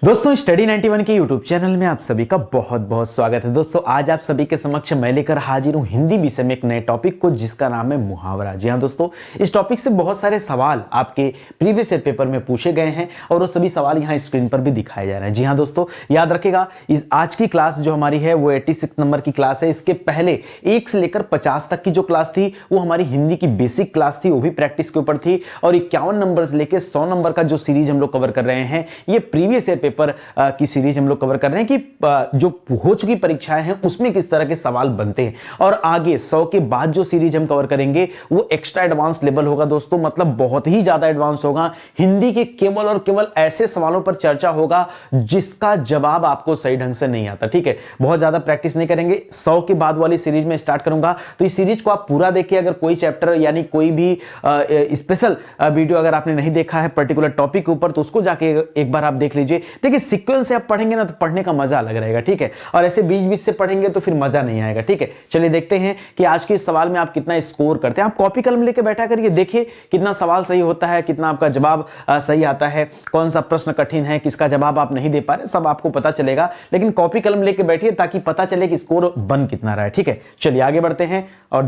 दोस्तों स्टडी 91 के YouTube channel में आप सभी का बहुत बहुत स्वागत है। दोस्तों आज आप सभी के समक्ष मैं लेकर हाजिर हूं हिंदी विषय में एक नए टॉपिक को जिसका नाम है मुहावरा। जी हां दोस्तों, इस टॉपिक से बहुत सारे सवाल आपके प्रीवियस ईयर पेपर में पूछे गए हैं और वो सभी सवाल यहां स्क्रीन पर भी दिखाए जा रहे हैं। जी हां दोस्तों, याद रखिएगा इस आज की क्लास जो हमारी है वो 86 नंबर की क्लास है। इसके पहले 1 से लेकर 50 तक की जो क्लास थी वो हमारी हिंदी की बेसिक क्लास थी, वो भी प्रैक्टिस के ऊपर थी। और 51 नंबर से लेकर 100 नंबर का जो सीरीज हम लोग कवर कर रहे हैं ये प्रीवियस ईयर पेपर की सीरीज हम लोग कवर कर रहे हैं कि जो हो चुकी परीक्षाएं हैं उसमें किस तरह के सवाल बनते हैं। और आगे 100 के बाद जो सीरीज हम कवर करेंगे वो एक्स्ट्रा एडवांस लेवल होगा दोस्तों, मतलब बहुत ही ज्यादा एडवांस होगा। हिंदी के केवल और केवल ऐसे सवालों पर चर्चा होगा जिसका जवाब आपको सही ढंग से नहीं आता। ठीक है, बहुत ज्यादा प्रैक्टिस नहीं करेंगे। 100 के बाद वाली सीरीज में स्टार्ट करूंगा, तो इस सीरीज को आप पूरा देखिए। अगर कोई चैप्टर यानी कोई भी स्पेशल वीडियो अगर आपने नहीं देखा है पर्टिकुलर टॉपिक के ऊपर तो उसको जाके एक बार आप देख लीजिए। देखिए सीक्वेंस से आप पढ़ेंगे ना तो पढ़ने का मजा अलग रहेगा। ठीक है, और ऐसे बीच बीच से पढ़ेंगे तो फिर मजा नहीं आएगा। ठीक है, चलिए देखते हैं कि आज के सवाल में आप कितना स्कोर करते हैं। आप कॉपी कलम लेके बैठा करिए, देखिए कितना सवाल सही होता है, कितना आपका जवाब सही आता है, कौन सा प्रश्न कठिन है, किसका जवाब आप नहीं दे पा रहे, सब आपको पता चलेगा। लेकिन कॉपी कलम लेके बैठिए ताकि पता चले कि स्कोर बन कितना रहा है। ठीक है, चलिए आगे बढ़ते हैं और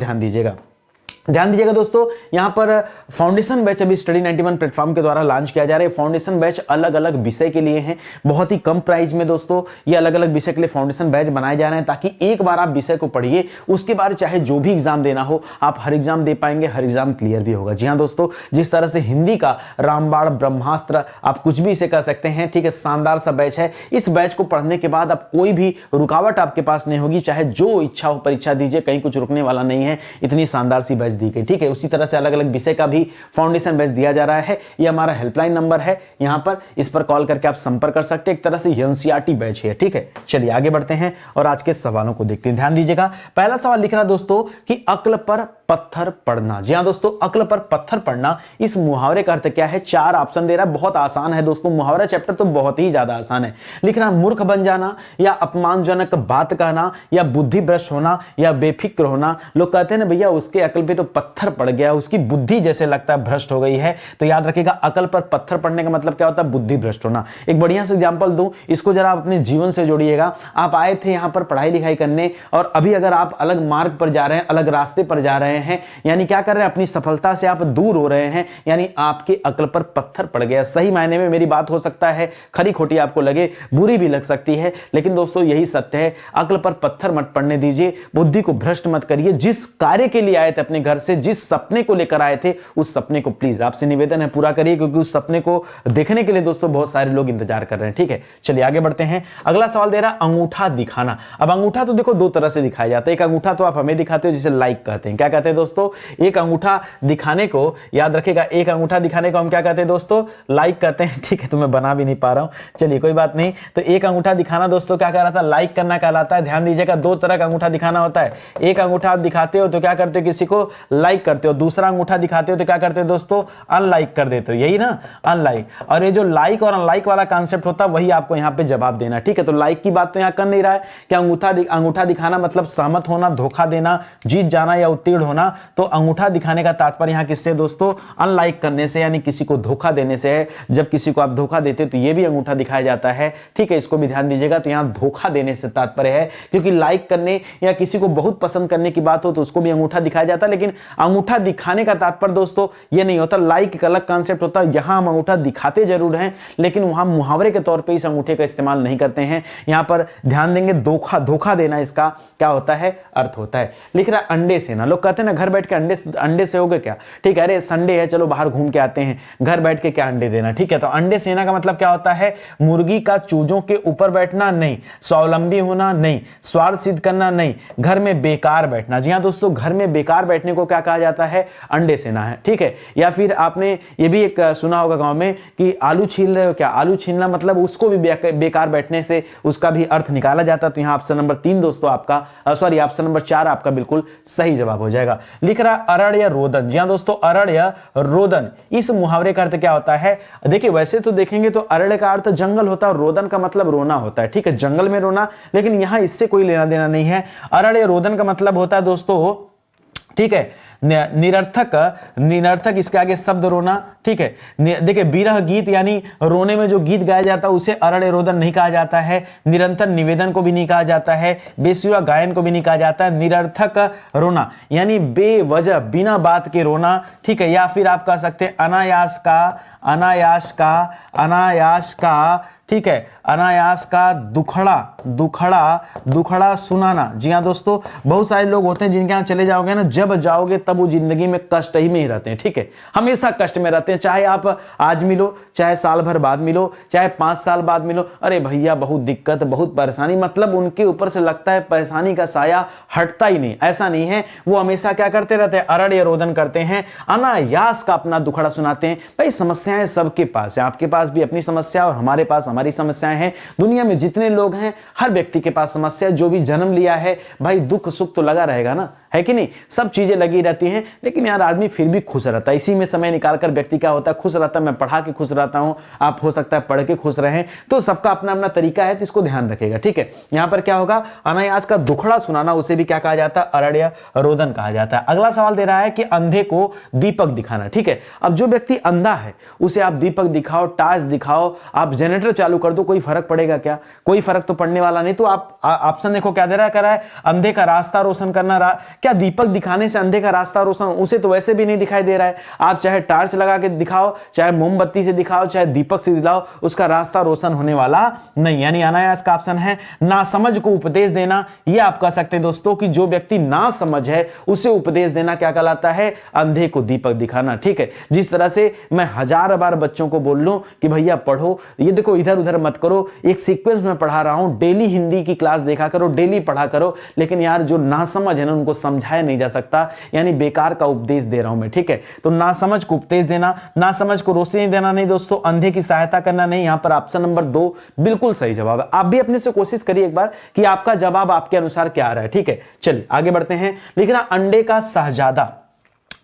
ध्यान दीजिएगा दोस्तों। यहां पर फाउंडेशन बैच अभी स्टडी 91 प्लेटफॉर्म के द्वारा लॉन्च किया जा रहा है। फाउंडेशन बैच अलग अलग विषय के लिए हैं, बहुत ही कम प्राइस में दोस्तों ये अलग अलग विषय के लिए फाउंडेशन बैच बनाए जा रहे हैं ताकि एक बार आप विषय को पढ़िए, उसके बाद चाहे जो भी एग्जाम देना हो आप हर एग्जाम दे पाएंगे, हर एग्जाम क्लियर भी होगा। जी हाँ दोस्तों, जिस तरह से हिंदी का रामबाण ब्रह्मास्त्र आप कुछ भी इसे कह सकते हैं। ठीक है, शानदार सा बैच है। इस बैच को पढ़ने के बाद आप कोई भी रुकावट आपके पास नहीं होगी, चाहे जो इच्छा हो परीक्षा दीजिए, कहीं कुछ रुकने वाला नहीं है। इतनी शानदार सी बैच दी गई। ठीक है, उसी तरह से अलग अलग विषय का भी फाउंडेशन बैच दिया जा रहा है। ये हमारा हेल्पलाइन नंबर है, यहां पर इस पर कॉल करके आप संपर्क कर सकते हैं। एक तरह से एनसीईआरटी बैच है। ठीक है, चलिए आगे बढ़ते हैं और आज के सवालों को देखते हैं। ध्यान दीजिएगा, पहला सवाल लिख रहा दोस्तों कि अक्ल पर पत्थर पड़ना। जी हां दोस्तों, अक्ल पर पत्थर पड़ना, इस मुहावरे का अर्थ क्या है? 4 ऑप्शन दे रहा है, बहुत आसान है दोस्तों। मुहावरा चैप्टर तो बहुत ही ज्यादा आसान है। लिख रहा मूर्ख बन जाना, या अपमानजनक बात कहना, या बुद्धि भ्रष्ट होना, या बेफिक्र होना। लोग कहते हैं ना भैया उसके अक्ल पे तो पत्थर पड़ गया, उसकी बुद्धि जैसे लगता है भ्रष्ट हो गई है। तो याद रखिएगा अकल पर पत्थर पड़ने का मतलब क्या होता है? बुद्धि भ्रष्ट होना। एक बढ़िया सा एग्जांपल दूं, इसको जरा आप अपने जीवन से जोड़िएगा। आप आए थे यहां पर पढ़ाई लिखाई करने और अभी अगर आप अलग मार्ग पर जा रहे हैं, अलग रास्ते पर जा रहे हैं, यानी क्या कर रहे हैं? अपनी सफलता से आप दूर हो रहे हैं, यानी आपके अकल पर पत्थर पड़ गया। सही मायने में मेरी बात हो सकता है खरी खोटी आपको लगे, बुरी भी लग सकती है, लेकिन दोस्तों यही सत्य है। अकल पर पत्थर मत पड़ने दीजिए, बुद्धि को भ्रष्ट मत करिए। जिस कार्य के लिए आए थे अपने घर से, जिस सपने को लेकर आए थे, उस सपने को प्लीज आपसे निवेदन है पूरा करिए, क्योंकि उस सपने को देखने के लिए दोस्तों बहुत सारे लोग इंतजार कर रहे हैं। ठीक है, चलिए आगे बढ़ते हैं। अगला सवाल दे रहा अंगूठा दिखाना। अब अंगूठा तो देखो 2 तरह से दिखाया जाता है। एक अंगूठा तो आप हमें दिखाते हो जिसे लाइक कहते हैं। क्या कहते हैं दोस्तों? एक अंगूठा दिखाने को, याद रखिएगा, एक अंगूठा दिखाने को हम क्या कहते हैं दोस्तों? लाइक कहते हैं। ठीक है, तो मैं बना भी नहीं पा रहा हूं, चलिए कोई बात नहीं। तो एक अंगूठा दिखाना दोस्तों क्या कह रहा था? लाइक करना कहलाता है। ध्यान दीजिएगा, 2 तरह का अंगूठा दिखाना होता है। एक अंगूठा आप दिखाते हो तो क्या करते हो? किसी को लाइक करते हो। दूसरा अंगूठा दिखाते हो तो क्या करते हो दोस्तों? अनलाइक कर देते हो, यही ना, अनलाइक। और ये जो लाइक और अनलाइक वाला कांसेप्ट होता है वही आपको यहां पे जवाब देना। ठीक है, तो लाइक की बात तो यहां कर नहीं रहा है कि अंगूठा दिखाना मतलब सहमत होना, धोखा देना, जीत जाना या उत्तीर्ण होना। तो अंगूठा दिखाने का तात्पर्य यहां किससे दोस्तों? अनलाइक करने से, यानी किसी को धोखा देने से है। जब किसी को आप धोखा देते हो तो यह भी अंगूठा दिखाया जाता है। ठीक है, इसको भी ध्यान दीजिएगा। तो यहां धोखा देने से तात्पर्य है, क्योंकि लाइक करने या किसी को बहुत पसंद करने की बात हो तो उसको भी अंगूठा दिखाया जाता है, लेकिन अंगूठा दिखाने का तात्पर्य दोस्तों ये नहीं होता। लाइक एक अलग कांसेप्ट होता है। यहां हम अंगूठा दिखाते जरूर हैं, लेकिन वहां मुहावरे के तौर पे इस अंगूठे का इस्तेमाल नहीं करते हैं। यहां पर ध्यान देंगे, धोखा देना इसका क्या होता है? अर्थ होता है। लिख रहा अंडे सेना। लोग कहते हैं ना घर बैठ के अंडे से होगे क्या? ठीक है, अरे संडे है, चलो बाहर घूम के आते हैं, घर बैठ के क्या अंडे देना। ठीक है, तो अंडे सेना का मतलब क्या होता है? मुर्गी का चूजों के ऊपर बैठना नहीं, स्वावलंबी होना नहीं, स्वार्थ सिद्ध करना नहीं, घर में बेकार बैठना। जी हाँ दोस्तों, घर में बेकार बैठने को क्या कहा जाता है? अंडे सेना है। ठीक है, या फिर आपने ये भी एक सुना होगा गांव में कि आलू छील रहे हो क्या? आलू छीलना मतलब उसको भी बेकार बैठने से उसका भी अर्थ निकाला जाता है। तो यहां ऑप्शन नंबर 3 दोस्तों आपका, सॉरी ऑप्शन नंबर 4 आपका बिल्कुल सही जवाब हो जाएगा। लिख रहा अरण्य रोदन। जी हां दोस्तों, अरण्य रोदन, इस मुहावरे का अर्थ क्या होता है? देखिए वैसे तो देखेंगे तो अरण्य का अर्थ जंगल होता है और रोदन का मतलब रोना होता है। ठीक है, जंगल में रोना, लेकिन यहां इससे कोई लेना देना नहीं है। अरण्य रोदन का मतलब होता है दोस्तों, ठीक है, निरर्थक, निरर्थक इसके आगे शब्द रोना, ठीक है। देखिए विरह गीत यानी रोने में जो गीत गाया जाता है उसे अरण्य रोदन नहीं कहा जाता है। निरंतर निवेदन को भी नहीं कहा जाता है। बेसुरा गायन को भी नहीं कहा जाता है। निरर्थक रोना यानी बेवजह बिना बात के रोना, ठीक है। या फिर आप कह सकते हैं अनायास का, अनायास का, अनायास का, ठीक है, अनायास का दुखड़ा, दुखड़ा, दुखड़ा सुनाना। जी हाँ दोस्तों, बहुत सारे लोग होते हैं जिनके यहाँ चले जाओगे ना, जब जाओगे तब वो जिंदगी में कष्ट ही में ही रहते हैं, ठीक है, हमेशा कष्ट में रहते हैं। चाहे आप आज मिलो, चाहे साल भर बाद मिलो, चाहे 5 साल बाद मिलो, अरे भैया बहुत दिक्कत, बहुत परेशानी, मतलब उनके ऊपर से लगता है परेशानी का साया हटता ही नहीं। ऐसा नहीं है, वो हमेशा क्या करते रहते हैं, अरण्य रोदन करते हैं, अनायास का अपना दुखड़ा सुनाते हैं। भाई समस्याएं सबके पास है, आपके पास भी अपनी समस्या और हमारे पास हमारी समस्याएं हैं। दुनिया में जितने लोग हैं हर व्यक्ति के पास समस्या, जो भी जन्म लिया है भाई दुख सुख तो लगा रहेगा ना, है कि नहीं, सब चीजें लगी रहती हैं। लेकिन यार आदमी फिर भी खुश रहता है, इसी में समय निकालकर व्यक्ति क्या होता है, खुश रहता है। मैं पढ़ा के खुश रहता हूं, आप हो सकता है पढ़ के खुश रहें, तो सबका अपना अपना तरीका है, तो इसको ध्यान रखेगा, ठीक है। यहां पर क्या होगा, अनायास का दुखड़ा सुनाना, उसे भी क्या कहा जाता है, अरण्य रोदन कहा जाता है। अगला सवाल दे रहा है कि अंधे को दीपक दिखाना, ठीक है। अब जो व्यक्ति अंधा है उसे आप दीपक दिखाओ, टार्च दिखाओ, आप जनरेटर चालू कर दो, कोई फर्क पड़ेगा क्या, कोई फर्क तो पड़ने वाला नहीं। तो आप ऑप्शन देखो क्या दे रहा है, कह रहा है अंधे का रास्ता रोशन करना। क्या दीपक दिखाने से अंधे का रास्ता रोशन, उसे तो वैसे भी नहीं दिखाई दे रहा है। आप चाहे टार्च लगा के दिखाओ, चाहे मोमबत्ती से दिखाओ, चाहे दीपक से दिखाओ, उसका रास्ता रोशन होने वाला नहीं। यानी अनायास का ऑप्शन है। नासमझ को उपदेश देना, यह आप कह सकते हैं दोस्तों कि जो व्यक्ति ना समझ है उसे उपदेश देना क्या कहलाता है, अंधे को दीपक दिखाना, ठीक है। जिस तरह से मैं 1000 बार बच्चों को बोल लूं कि भैया पढ़ो, ये देखो इधर उधर मत करो, एक सीक्वेंस में पढ़ा रहा हूं, डेली हिंदी की क्लास देखा करो, डेली पढ़ा करो, लेकिन यार जो नासमझ है ना उनको समझाया नहीं जा सकता, यानी बेकार का उपदेश दे रहा हूं मैं, ठीक है। तो नासमझ को उपदेश देना, नासमझ को रोशनी देना नहीं दोस्तों, अंधे की सहायता करना नहीं। यहां पर ऑप्शन नंबर 2 बिल्कुल सही जवाब है। आप भी अपने से कोशिश करिए एक बार कि आपका जवाब आपके अनुसार क्या आ रहा है, ठीक है। चलिए आगे बढ़ते हैं। लिख रहा अंडे का शहजादा,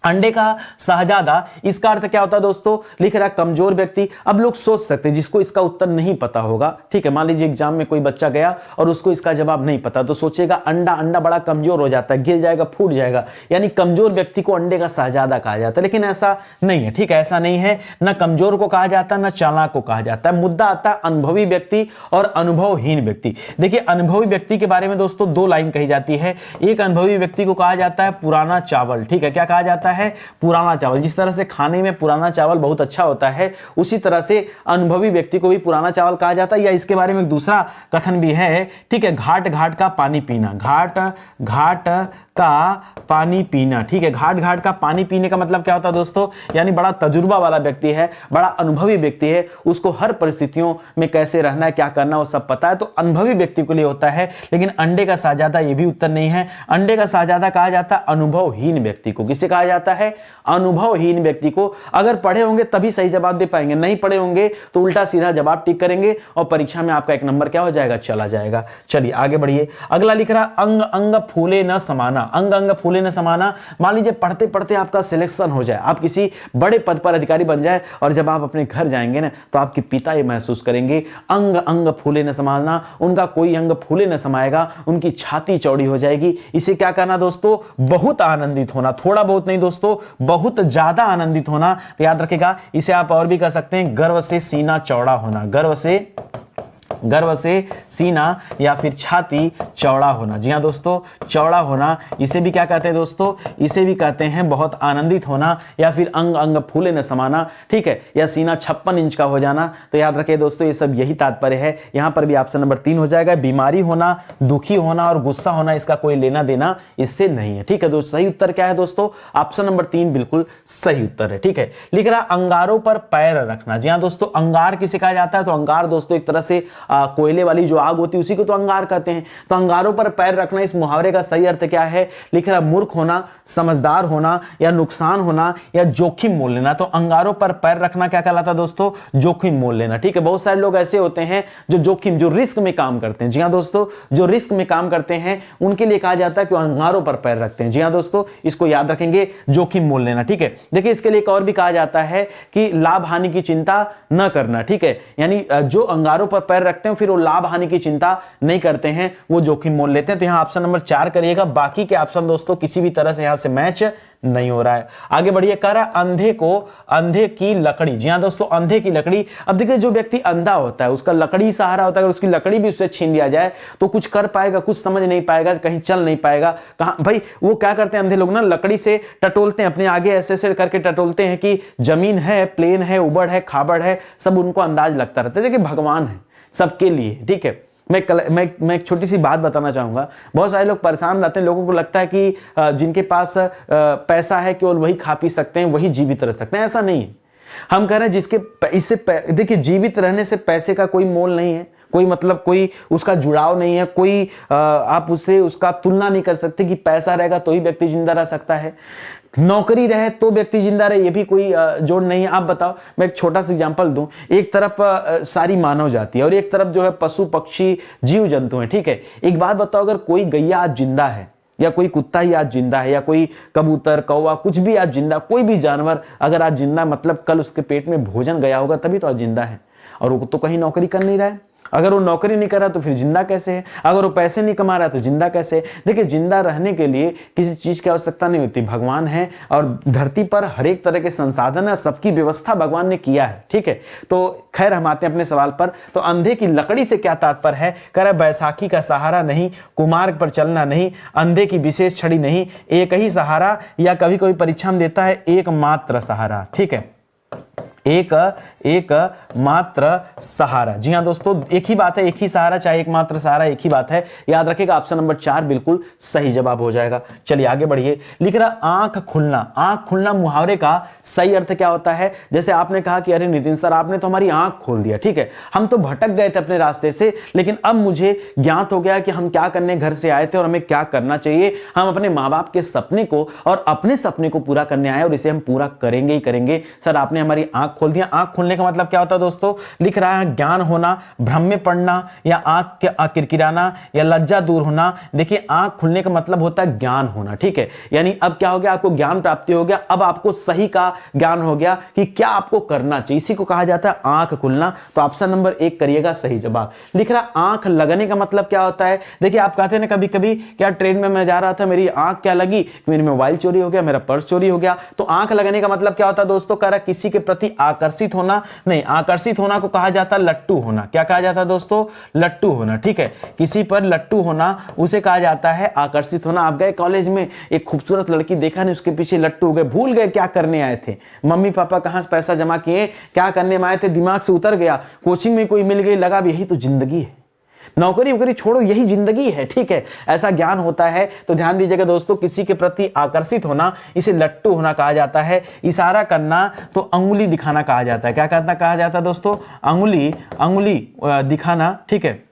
अंडे का शहजादा, इसका अर्थ क्या होता है दोस्तों, लिख रहा कमजोर व्यक्ति। अब लोग सोच सकते हैं जिसको इसका उत्तर नहीं पता होगा, ठीक है, मान लीजिए एग्जाम में कोई बच्चा गया और उसको इसका जवाब नहीं पता, तो सोचेगा अंडा, अंडा बड़ा कमजोर हो जाता है, गिर जाएगा, फूट जाएगा, यानी कमजोर व्यक्ति को अंडे का शहजादा कहा जाता है। लेकिन ऐसा नहीं है, ठीक है, ऐसा नहीं है, ना कमजोर को कहा जाता है, ना चालाक को कहा जाता है। मुद्दा आता है अनुभवी व्यक्ति और अनुभवहीन व्यक्ति। देखिए अनुभवी व्यक्ति के बारे में दोस्तों 2 लाइन कही जाती है। एक अनुभवी व्यक्ति को कहा जाता है पुराना चावल, ठीक है, क्या कहा जाता है, पुराना चावल। जिस तरह से खाने में पुराना चावल बहुत अच्छा होता है, उसी तरह से अनुभवी व्यक्ति को भी पुराना चावल कहा जाता है। या इसके बारे में दूसरा कथन भी है, ठीक है, घाट घाट का पानी पीना, घाट घाट का पानी पीना, ठीक है। घाट घाट का पानी पीने का मतलब क्या होता है दोस्तों, यानी बड़ा तजुर्बा वाला व्यक्ति है, बड़ा अनुभवी व्यक्ति है, उसको हर परिस्थितियों में कैसे रहना है, क्या करना है वो सब पता है, तो अनुभवी व्यक्ति के लिए होता है। लेकिन अंडे का शहजादा ये भी उत्तर नहीं है। अंडे का शहजादा कहा जाता है अनुभवहीन व्यक्ति को। किसे कहा जाता है, अनुभवहीन व्यक्ति को। अगर पढ़े होंगे तभी सही जवाब दे पाएंगे, नहीं पढ़े होंगे तो उल्टा सीधा जवाब टिक करेंगे और परीक्षा में आपका 1 नंबर क्या हो जाएगा, चला जाएगा। चलिए आगे बढ़िए। अगला लिख रहा अंग अंग फूले न समाना, अंग अंग फूले न समाना। मान लीजिए पढ़ते पढ़ते आपका सिलेक्शन हो जाए, आप किसी बड़े पद पर अधिकारी बन जाए, और जब आप अपने घर जाएंगे ना तो आपके पिता ये महसूस करेंगे अंग अंग फूले न समाना, उनका कोई अंग फूले न समाएगा, उनकी छाती चौड़ी हो जाएगी। इसे क्या करना दोस्तों, बहुत आनंदित होना, थोड़ा बहुत नहीं दोस्तों, बहुत ज्यादा आनंदित होना। तो याद रखिएगा, इसे आप और भी कह सकते हैं गर्व से सीना चौड़ा होना, गर्व से सीना या फिर छाती चौड़ा होना। जी हाँ दोस्तों, चौड़ा होना, इसे भी क्या कहते हैं दोस्तों, इसे भी कहते हैं बहुत आनंदित होना, या फिर अंग अंग फूले न समाना, ठीक है, या सीना 56 इंच का हो जाना। तो याद रखिए दोस्तों, ये सब यही तात्पर्य है। यहां पर भी ऑप्शन नंबर 3 हो जाएगा। बीमारी होना, दुखी होना और गुस्सा होना, इसका कोई लेना देना इससे नहीं है, ठीक है दोस्तों। सही उत्तर क्या है दोस्तों, ऑप्शन नंबर 3 बिल्कुल सही उत्तर है, ठीक है। लिख रहा अंगारों पर पैर रखना। जी हाँ दोस्तों, अंगार किसे कहा जाता है, तो अंगार दोस्तों एक तरह से कोयले वाली जो आग होती है उसी को तो अंगार कहते हैं। तो अंगारों पर पैर रखना, इस मुहावरे का सही अर्थ क्या है, लिख रहा मूर्ख होना, समझदार होना, या नुकसान होना, या जोखिम मोल लेना। तो अंगारों पर पैर रखना क्या कहलाता है दोस्तों, जोखिम मोल लेना, ठीक है। बहुत सारे लोग ऐसे होते हैं जो जोखिम, जो रिस्क में काम करते हैं। जी हाँ दोस्तों, जो रिस्क में काम करते हैं उनके लिए कहा जाता है कि अंगारों पर पैर रखते हैं। जी हाँ दोस्तों, इसको याद रखेंगे, जोखिम मोल लेना, ठीक है। देखिए इसके लिए एक और भी कहा जाता है कि लाभ हानि की चिंता न करना, ठीक है। यानी जो अंगारों पर पैर रखते हैं फिर वो लाभ हानि की चिंता नहीं करते हैं, वो जोखिम मोल लेते हैं। तो यहां ऑप्शन नंबर 4 करिएगा। बाकी के ऑप्शन दोस्तों किसी भी तरह से यहां से मैच नहीं हो रहा है। आगे बढ़िए, कह रहा है अंधे की लकड़ी। जी हाँ दोस्तों, अंधे की लकड़ी। अब देखिए जो व्यक्ति अंधा होता है उसका लकड़ी सहारा होता है, अगर उसकी लकड़ी भी उससे छीन लिया जाए तो कुछ कर पाएगा, कुछ समझ नहीं पाएगा, कहीं चल नहीं पाएगा। कहां भाई, वो क्या करते हैं अंधे लोग ना, लकड़ी से टटोलते हैं अपने आगे, ऐसे ऐसे करके टटोलते हैं कि जमीन है, प्लेन है, उबड़ है, खाबड़ है, सब उनको अंदाज लगता रहता है। देखिए भगवान है सबके लिए, ठीक है। मैं एक छोटी सी बात बताना चाहूंगा। बहुत सारे लोग परेशान रहते हैं, लोगों को लगता है कि जिनके पास पैसा है केवल वही खा पी सकते हैं, वही जीवित रह सकते हैं। ऐसा नहीं है। हम कह रहे हैं जिसके देखिए जीवित रहने से पैसे का कोई मोल नहीं है, कोई मतलब कोई उसका जुड़ाव नहीं है, कोई आप उससे उसका तुलना नहीं कर सकते कि पैसा रहेगा तो ही व्यक्ति जिंदा रह सकता है, नौकरी रहे तो व्यक्ति जिंदा रहे, ये भी कोई जोड़ नहीं है। आप बताओ, मैं एक छोटा सा एग्जांपल दूं। एक तरफ सारी मानव जाति है और एक तरफ जो है पशु पक्षी जीव जंतु हैं, ठीक है। एक बात बताओ, अगर कोई गैया आज जिंदा है या कोई कुत्ता ही आज जिंदा है या कोई कबूतर कौवा कुछ भी आज जिंदा, कोई भी जानवर अगर आज जिंदा, मतलब कल उसके पेट में भोजन गया होगा तभी तो आज जिंदा है, और वो तो कहीं नौकरी कर नहीं रहा है। अगर वो नौकरी नहीं कर रहा तो फिर जिंदा कैसे है? अगर वो पैसे नहीं कमा रहा तो जिंदा कैसे है? देखिए जिंदा रहने के लिए किसी चीज की आवश्यकता नहीं होती, भगवान है और धरती पर हर एक तरह के संसाधन है, सबकी व्यवस्था भगवान ने किया है, ठीक है। तो खैर हम आते हैं अपने सवाल पर। तो अंधे की लकड़ी से क्या तात्पर्य है? कह रहा है बैसाखी का सहारा नहीं, कुमार्ग पर चलना नहीं, अंधे की विशेष छड़ी नहीं, एक ही सहारा, या कभी कभी परीक्षा में देता है एकमात्र सहारा, ठीक है। एक मात्र सहारा। जी हाँ दोस्तों, एक ही बात है, एक ही सहारा चाहे एकमात्र सहारा, एक ही बात है। याद रखिएगा ऑप्शन नंबर 4 बिल्कुल सही जवाब हो जाएगा। चलिए आगे बढ़िए। लिख रहा आंख खुलना। आंख खुलना मुहावरे का सही अर्थ क्या होता है? जैसे आपने कहा कि अरे नितिन सर आपने तो हमारी आंख खोल दिया, ठीक है। हम तो भटक गए थे अपने रास्ते से, लेकिन अब मुझे ज्ञात हो गया कि हम क्या करने घर से आए थे और हमें क्या करना चाहिए। हम अपने माँ बाप के सपने को और अपने सपने को पूरा करने आए और इसे हम पूरा करेंगे ही करेंगे। सर आपने हमारी आंख खोल दिया। आंख खोलने का मतलब क्या होता है दोस्तों? लिख रहा है ज्ञान होना, भ्रम में पड़ना, या आंख के किरकिराना, या लज्जा दूर होना। देखिए आंख खुलने का मतलब होता है ज्ञान होना, ठीक है। यानी अब क्या हो गया, आपको ज्ञान प्राप्ति हो गया, अब आपको सही का ज्ञान हो गया कि क्या आपको करना चाहिए, इसी को कहा जाता है आंख खुलना। तो ऑप्शन नंबर 1 करिएगा सही जवाब। लिख रहा आंख लगने का मतलब क्या होता है? देखिए आप कहते हैं ना कभी कभी, क्या ट्रेन में मैं जा रहा था, मेरी आंख क्या लगी, मेरी मोबाइल चोरी हो गया, मेरा पर्स चोरी हो गया। तो आंख लगने का मतलब क्या होता है दोस्तों? कह रहा किसी के प्रति आकर्षित होना नहीं, आकर्षित होना को कहा जाता है लट्टू होना। क्या कहा जाता है दोस्तों? लट्टू होना, ठीक है। किसी पर लट्टू होना उसे कहा जाता है आकर्षित होना। आप गए कॉलेज में, एक खूबसूरत लड़की देखा नहीं, उसके पीछे लट्टू हो गए, भूल गए क्या करने आए थे, मम्मी पापा कहां से पैसा जमा किए, क्या करने में आए थे, दिमाग से उतर गया, कोचिंग में कोई मिल गई, लगा यही तो जिंदगी है, नौकरी वोकरी छोड़ो यही जिंदगी है, ठीक है। ऐसा ज्ञान होता है। तो ध्यान दीजिएगा दोस्तों, किसी के प्रति आकर्षित होना इसे लट्टू होना कहा जाता है। इशारा करना तो अंगुली दिखाना कहा जाता है। क्या करना कहा जाता है दोस्तों? अंगुली दिखाना, ठीक है।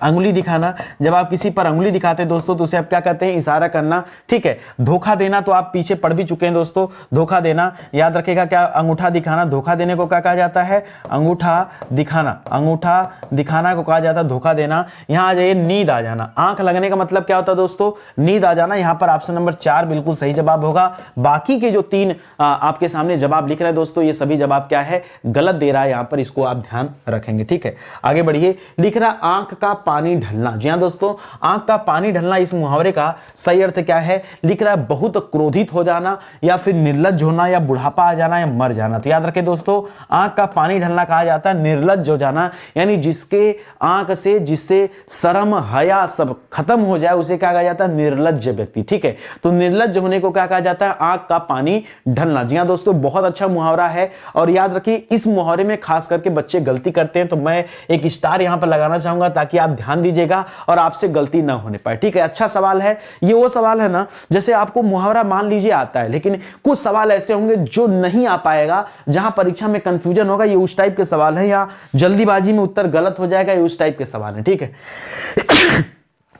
अंगुली दिखाना, जब आप किसी पर अंगुली दिखाते हैं दोस्तों तो उसे आप क्या कहते हैं? इशारा करना, ठीक है। धोखा देना तो आप पीछे पढ़ भी चुके हैं दोस्तों, धोखा देना याद रखेगा। क्या? अंगूठा दिखाना। धोखा देने को क्या कहा जाता है? अंगूठा दिखाना। अंगूठा दिखाना को कहा जाता है धोखा देना। यहां आ जाइए, नींद आ जाना। आंख लगने का मतलब क्या होता है दोस्तों? नींद आ जाना। यहां पर ऑप्शन नंबर 4 बिल्कुल सही जवाब होगा। बाकी के जो 3 आपके सामने जवाब लिख रहे हैं दोस्तों, ये सभी जवाब क्या है? गलत दे रहा है यहां पर, इसको आप ध्यान रखेंगे, ठीक है। आगे बढ़िए। लिख रहा आंख का पानी ढलना। जी हां दोस्तों, आंख का पानी ढलना इस मुहावरे का सही अर्थ क्या है? लिख रहा है बहुत क्रोधित हो जाना, या फिर निर्लज्ज होना, या बुढ़ापा आ जाना, या मर जाना। तो याद रखें दोस्तों, आंख का पानी ढलना कहा जाता है निर्लज्ज हो जाना, यानी जिसके आंख से जिससे शर्म हया सब खत्म हो जाए उसे क्या कहा जाता है? निर्लज्ज व्यक्ति, ठीक है। तो निर्लज्ज होने को क्या कहा जाता है? आंख का पानी ढलना। जी हां दोस्तों, बहुत अच्छा मुहावरा है। और याद रखिए इस मुहावरे में खास करके बच्चे गलती करते हैं, तो मैं एक स्टार यहां पर लगाना चाहूंगा ताकि आप ध्यान दीजिएगा और आपसे गलती ना होने पाए, ठीक है। अच्छा सवाल है ये। वो सवाल है ना, जैसे आपको मुहावरा मान लीजिए आता है, लेकिन कुछ सवाल ऐसे होंगे जो नहीं आ पाएगा, जहां परीक्षा में कंफ्यूजन होगा, ये उस टाइप के सवाल है, या जल्दीबाजी में उत्तर गलत हो जाएगा, ये उस टाइप के सवाल है, ठीक है।